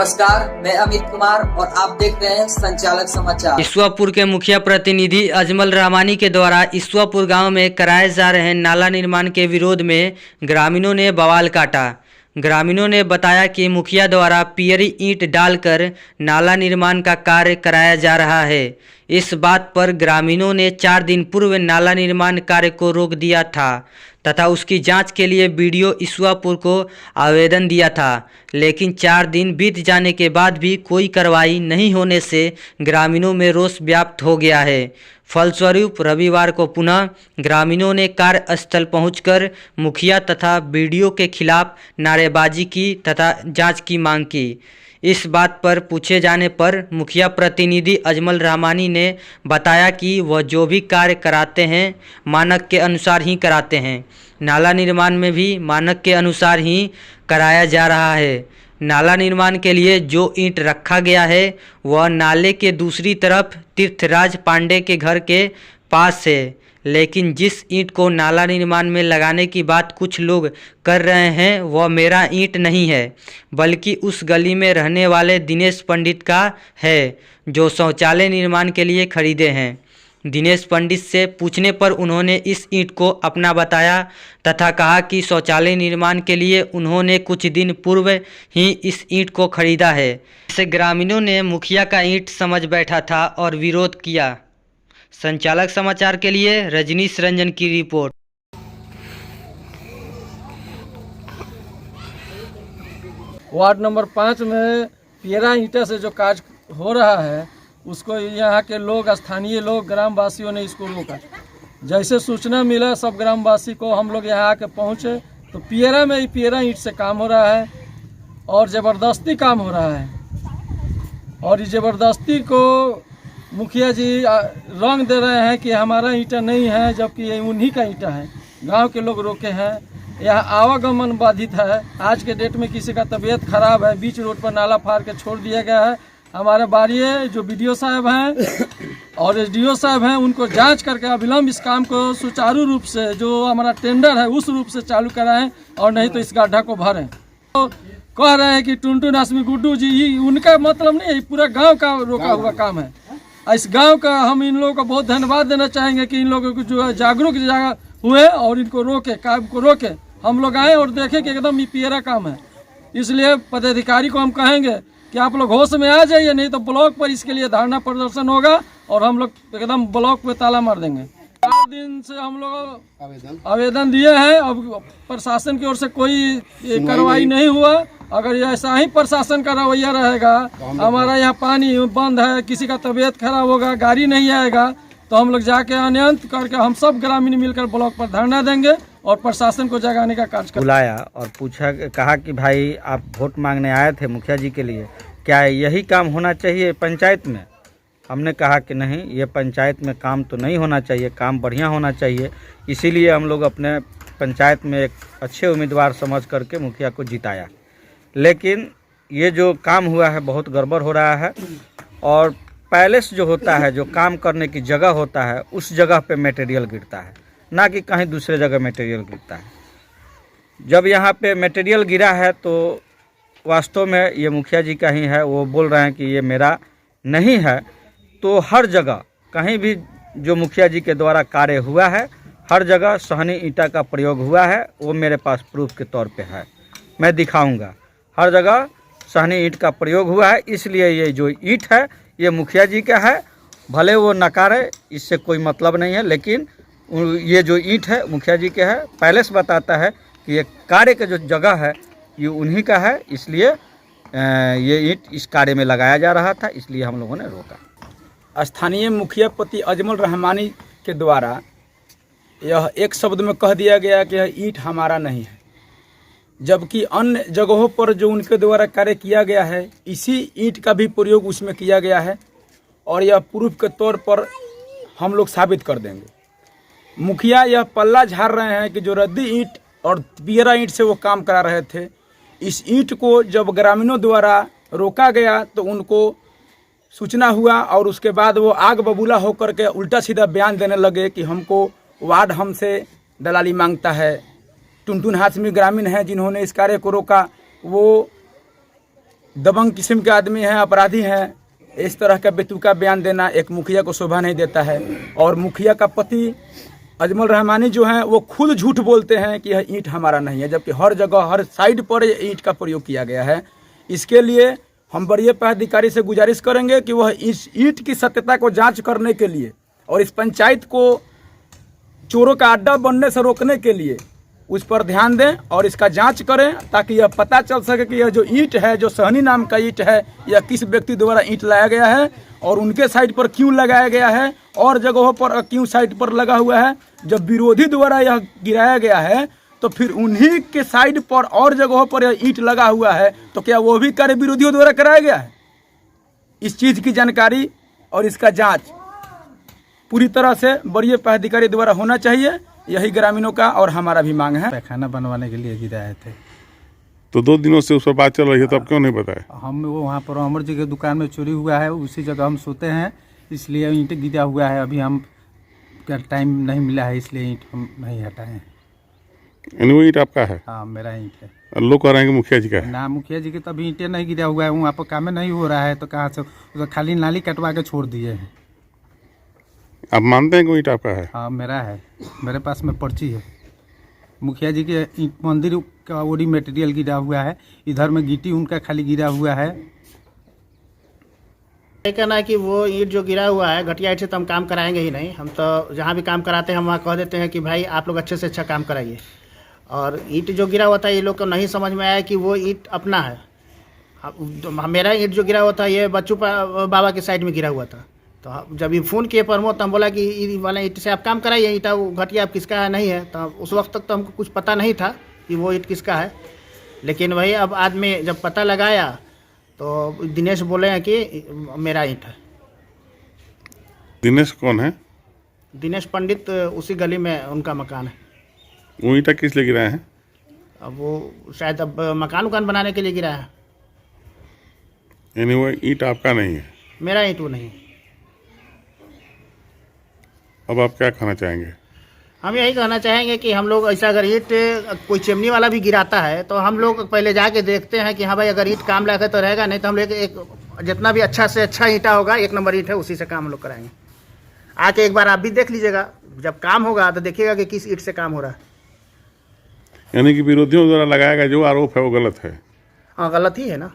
नमस्कार, मैं अमित कुमार और आप देख रहे हैं संचालक समाचार। ईश्वरपुर के मुखिया प्रतिनिधि अजमल रहमानी के द्वारा ईश्वरपुर गांव में कराए जा रहे नाला निर्माण के विरोध में ग्रामीणों ने बवाल काटा। ग्रामीणों ने बताया कि मुखिया द्वारा पियरी ईंट डालकर नाला निर्माण का कार्य कराया जा रहा है। इस बात पर ग्रामीणों ने 4 दिन पूर्व नाला निर्माण कार्य को रोक दिया था तथा उसकी जांच के लिए बीडीओ ईश्वरपुर को आवेदन दिया था, लेकिन 4 दिन बीत जाने के बाद भी कोई कार्रवाई नहीं होने से ग्रामीणों में रोष व्याप्त हो गया है। फलस्वरूप रविवार को पुनः ग्रामीणों ने कार्यस्थल पहुंचकर मुखिया तथा बीडीओ के खिलाफ नारेबाजी की तथा जांच की मांग की। इस बात पर पूछे जाने पर मुखिया प्रतिनिधि अजमल रहमानी ने बताया कि वह जो भी कार्य कराते हैं मानक के अनुसार ही कराते हैं। नाला निर्माण में भी मानक के अनुसार ही कराया जा रहा है। नाला निर्माण के लिए जो ईंट रखा गया है वह नाले के दूसरी तरफ तीर्थराज पांडे के घर के पास है, लेकिन जिस ईंट को नाला निर्माण में लगाने की बात कुछ लोग कर रहे हैं वह मेरा ईंट नहीं है, बल्कि उस गली में रहने वाले दिनेश पंडित का है, जो शौचालय निर्माण के लिए खरीदे हैं। दिनेश पंडित से पूछने पर उन्होंने इस ईंट को अपना बताया तथा कहा कि शौचालय निर्माण के लिए उन्होंने कुछ दिन पूर्व ही इस ईंट को खरीदा है। इसे ग्रामीणों ने मुखिया का ईंट समझ बैठा था और विरोध किया। संचालक समाचार के लिए रजनीश रंजन की रिपोर्ट। वार्ड नंबर 5 में पियरा ईंटा से जो कार्य हो रहा है उसको यहाँ के लोग, स्थानीय लोग, ग्रामवासियों ने इसको रोका। जैसे सूचना मिला सब ग्रामवासी को, हम लोग यहाँ आके पहुँचे तो पियरा में ही पियरा ईंट से काम हो रहा है और ज़बरदस्ती काम हो रहा है। और इस ज़बरदस्ती को मुखिया जी रंग दे रहे हैं कि हमारा ईंटा नहीं है, जबकि ये उन्हीं का ईंटा है। गांव के लोग रोके हैं। यहाँ आवागमन बाधित है। आज के डेट में किसी का तबीयत खराब है, बीच रोड पर नाला फाड़ के छोड़ दिया गया है। हमारे बारिये जो बीडीओ साहब हैं और एसडीओ साहब हैं, उनको जांच करके अविलंब इस काम को सुचारू रूप से, जो हमारा टेंडर है उस रूप से चालू कराएं, और नहीं तो इस गड्ढा को भरें। तो कह रहे हैं कि टुनटुन हाशमी गुड्डू जी, उनका मतलब नहीं है, पूरा गाँव का रोका हुआ काम है। इस गांव का हम इन लोगों को बहुत धन्यवाद देना चाहेंगे कि इन लोगों को जो है जागरूक हुए और इनको रोके, काम को रोके। हम लोग आए और देखें कि एकदम ये पियरा काम है। इसलिए पदाधिकारी को हम कहेंगे कि आप लोग होश में आ जाइए, नहीं तो ब्लॉक पर इसके लिए धरना प्रदर्शन होगा और हम लोग एकदम ब्लॉक पे ताला मार देंगे। 4 दिन से हम लोग आवेदन दिए हैं, अब प्रशासन की ओर से कोई कार्रवाई नहीं हुआ। अगर ऐसा ही प्रशासन का रवैया रहेगा, हमारा यहाँ पानी बंद है, किसी का तबीयत खराब होगा, गाड़ी नहीं आएगा, तो हम लोग जाके अनंत करके हम सब ग्रामीण मिलकर ब्लॉक पर धरना देंगे और प्रशासन को जगाने का कार्य करेंगे। बुलाया और पूछा, कहा कि भाई आप वोट मांगने आए थे मुखिया जी के लिए, क्या यही काम होना चाहिए पंचायत में? हमने कहा कि नहीं, ये पंचायत में काम तो नहीं होना चाहिए, काम बढ़िया होना चाहिए। इसीलिए हम लोग अपने पंचायत में एक अच्छे उम्मीदवार समझ करके मुखिया को जिताया। लेकिन ये जो काम हुआ है बहुत गड़बड़ हो रहा है, और पैलेस जो होता है, जो काम करने की जगह होता है, उस जगह पे मटेरियल गिरता है, ना कि कहीं दूसरे जगह मटेरियल गिरता है। जब यहाँ पे मटेरियल गिरा है तो वास्तव में ये मुखिया जी का ही है। वो बोल रहे हैं कि ये मेरा नहीं है। तो हर जगह कहीं भी जो मुखिया जी के द्वारा कार्य हुआ है, हर जगह सहनी ईंटा का प्रयोग हुआ है। वो मेरे पास प्रूफ के तौर पे है, मैं दिखाऊंगा। हर जगह सहनी ईंट का प्रयोग हुआ है, इसलिए ये जो ईंट है ये मुखिया जी का है। भले वो नकारे, इससे कोई मतलब नहीं है, लेकिन ये जो ईंट है मुखिया जी के है। पैलेस बताता है कि ये कार्य का जो जगह है ये उन्हीं का है, इसलिए ये ईंट इस कार्य में लगाया जा रहा था, इसलिए हम लोगों ने रोका। स्थानीय मुखिया पति अजमल रहमानी के द्वारा यह एक शब्द में कह दिया गया कि यह ईंट हमारा नहीं है, जबकि अन्य जगहों पर जो उनके द्वारा कार्य किया गया है इसी ईंट का भी प्रयोग उसमें किया गया है, और यह प्रूफ के तौर पर हम लोग साबित कर देंगे। मुखिया यह पल्ला झाड़ रहे हैं कि जो रद्दी ईंट और पियरा ईंट से वो काम करा रहे थे, इस ईंट को जब ग्रामीणों द्वारा रोका गया तो उनको सूचना हुआ और उसके बाद वो आग बबूला होकर के उल्टा सीधा बयान देने लगे कि हमको वार्ड हमसे दलाली मांगता है। टुनटुन हाशमी ग्रामीण हैं जिन्होंने इस कार्य को रोका, वो दबंग किस्म के आदमी हैं, अपराधी हैं, इस तरह का बेतुका बयान देना एक मुखिया को शोभा नहीं देता है। और मुखिया का पति अजमल रहमानी जो हैं वो खुद झूठ बोलते हैं कि यह ईंट हमारा नहीं है, जबकि हर जगह हर साइड पर ये ईंट का प्रयोग किया गया है। इसके लिए हम वरीय पदाधिकारी से गुजारिश करेंगे कि वह इस ईंट की सत्यता को जांच करने के लिए और इस पंचायत को चोरों का अड्डा बनने से रोकने के लिए उस पर ध्यान दें और इसका जांच करें, ताकि यह पता चल सके कि यह जो ईंट है, जो सहनी नाम का ईंट है, यह किस व्यक्ति द्वारा ईंट लाया गया है और उनके साइड पर क्यों लगाया गया है और जगहों पर क्यों साइड पर लगा हुआ है। जब विरोधी द्वारा यह गिराया गया है तो फिर उन्हीं के साइड पर और जगहों पर यह ईंट लगा हुआ है, तो क्या वो भी कार्य विरोधियों द्वारा कराया गया है? इस चीज़ की जानकारी और इसका जांच पूरी तरह से वरीय पदाधिकारी द्वारा होना चाहिए। यही ग्रामीणों का और हमारा भी मांग है। पैखाना बनवाने के लिए गिराए थे, तो 2 दिनों से उस पर बात चल रही है, तब क्यों नहीं बताया? हम वो वहाँ पर अमर जी के दुकान में चोरी हुआ है, उसी जगह हम सोते हैं, इसलिए ईंट गिरा हुआ है। अभी हम का टाइम नहीं मिला है, इसलिए ईंट हम नहीं हटाए हैं। यानी वो ईंट आपका है? हाँ, मेरा ईंट है। लोग कह रहे हैं कि मुखिया जी का है। ना, मुखिया जी के तभी ईंटें नहीं गिरा हुआ है, वहाँ पर काम नहीं हो रहा है, तो कहाँ से तो खाली नाली कटवा के छोड़ दिए हैं। आप मानते हैं कि वो ईंट आपका है? हाँ, मेरा है, मेरे पास में पर्ची है। मुखिया जी के ईंट मंदिर का ओडी मटेरियल गिरा हुआ है, इधर में गिट्टी उनका खाली गिरा हुआ है। ये कहना है कि वो ईंट जो गिरा हुआ है घटिया ईंट से तो हम काम कराएंगे ही नहीं। हम तो जहाँ भी काम कराते हैं हम वहाँ कह देते हैं कि भाई आप लोग अच्छे से अच्छा काम कराइए। और ईंट जो गिरा हुआ था ये लोग को नहीं समझ में आया कि वो ईंट अपना है। मेरा ईंट जो गिरा हुआ था ये बच्चू बाबा के साइड में गिरा हुआ था। तो जब ये फ़ोन किए प्रमोद तो हम बोला कि ये वाला ईंट से आप काम कराइए, ईंटा वो घटिया आप किसका है नहीं है। तो उस वक्त तक तो हमको कुछ पता नहीं था कि वो ईंट किसका है। लेकिन वही अब आज में जब पता लगाया तो दिनेश बोले हैं कि मेरा ईंट है। दिनेश कौन है? दिनेश पंडित, उसी गली में उनका मकान है। वो ईंटा किस लिए गिराए हैं? अब वो शायद अब मकान उकान बनाने के लिए गिरा है। यानी वो ईंट आपका नहीं है? मेरा ईंट वो नहीं। अब आप क्या कहना चाहेंगे? हम यही कहना चाहेंगे कि हम लोग ऐसा अगर ईंट कोई चिमनी वाला भी गिराता है तो हम लोग पहले जाके देखते हैं कि हाँ भाई अगर ईंट काम लायक है तो रहेगा, नहीं तो हम लोग एक जितना भी अच्छा से अच्छा ईंटा होगा, 1 नंबर ईंट है, उसी से काम हम लोग कराएंगे। आके एक बार आप भी देख लीजिएगा, जब काम होगा तो देखिएगा कि किस ईंट से काम हो रहा है। यानी कि विरोधियों द्वारा लगाया गया जो आरोप है वो गलत है? हाँ, गलत ही है ना।